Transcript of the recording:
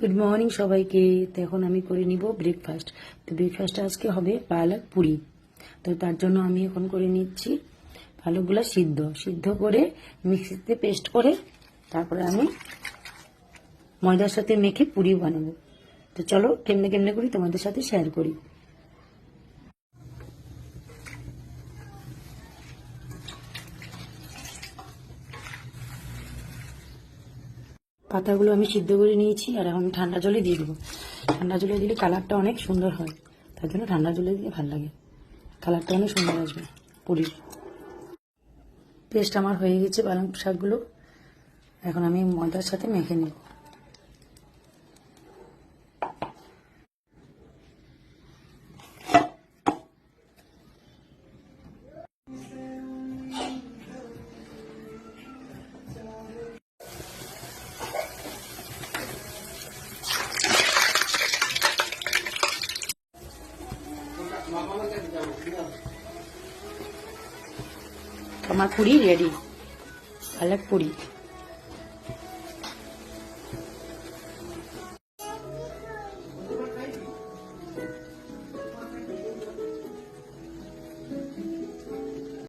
Good morning সবাইকে। তো এখন আমি করে নিব ব্রেকফাস্ট। তো ব্রেকফাস্টে আজকে হবে পালক পুরি। তো তার জন্য আমি এখন করে নিচ্ছি পালকগুলো সিদ্ধ করে মিক্সিতে পেস্ট করে তারপরে আমি ময়দার সাথে মেখে পুরি বানাবো। তো চলো কেমনে কেমনে করি তোমাদের সাথে শেয়ার করি। পাতাগুলো আমি সিদ্ধ করে নিয়েছি আর এখন ঠান্ডা জলে দিয়ে দেবো। ঠান্ডা জলে দিলে কালারটা অনেক সুন্দর হয়, তার জন্য ঠান্ডা জলে দিলে ভালো লাগে, কালারটা অনেক সুন্দর আসবে পুরির। পেস্ট আমার হয়ে গেছে পালং শাকগুলো, এখন আমি ময়দার সাথে মেখে নেব। আমার পুরি রেডি, পালক পুরি।